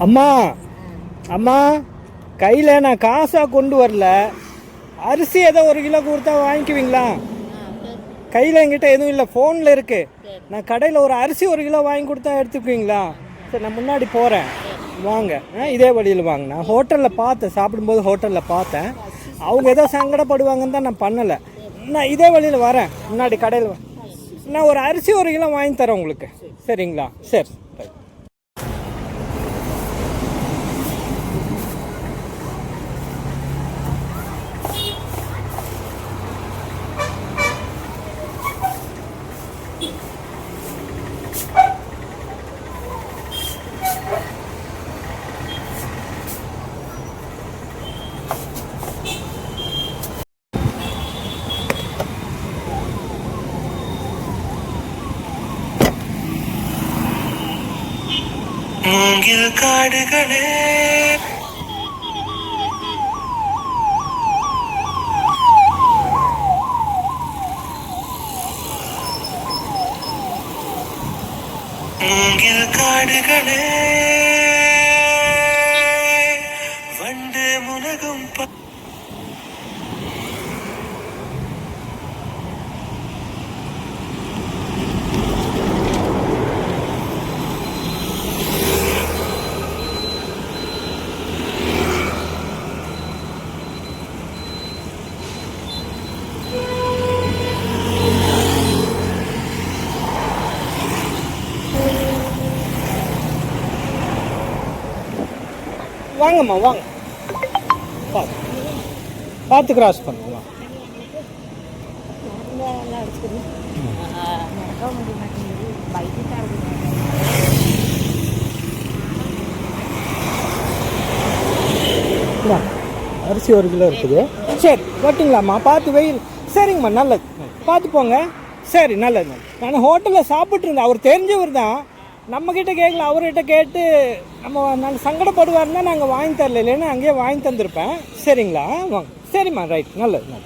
அம்மா அம்மா கையில் நான் காசாக கொண்டு வரல. அரிசி ஏதோ 1 கிலோ கொடுத்தா வாங்கிக்குவீங்களா? கையில் என்கிட்ட எதுவும் இல்லை, ஃபோனில் இருக்குது. நான் கடையில் ஒரு அரிசி 1 கிலோ வாங்கி கொடுத்தா எடுத்துக்குவீங்களா? சரி, நான் முன்னாடி போகிறேன், வாங்க. இதே வழியில் வாங்க. நான் ஹோட்டலில் பார்த்தேன், சாப்பிடும்போது ஹோட்டலில் பார்த்தேன். அவங்க ஏதோ சங்கடப்படுவாங்கன்னு தான் நான் பண்ணலை. நான் இதே வழியில் வரேன், முன்னாடி கடையில் நான் ஒரு அரிசி 1 கிலோ வாங்கி தரேன் உங்களுக்கு, சரிங்களா? சரி. மூங்கில் காடுகளே மூங்கில் காடுகளே வண்டு முனகும் வாங்கம்மா, வாங்க. பார்த்து கிராஸ் பண்ணுங்க. அரிசி 1 கிலோ இருக்குது. சரி, ஓட்டிங்களாம்மா? பார்த்து வெயில். சரிங்கம்மா, நல்லது. பார்த்து போங்க. சரி, நல்லது. நான் ஹோட்டலில் சாப்பிட்ருந்தேன். அவர் தெரிஞ்சவர் தான். நம்மக்கிட்ட கேட்கல, அவர்கிட்ட கேட்டு நாங்கள் சங்கடப்படுவாருன்னா நாங்கள் வாங்கி தரல, இல்லைன்னா அங்கேயே வாங்கி தந்திருப்பேன். சரிங்களா? வாங்க. சரிம்மா, ரைட். நல்லது.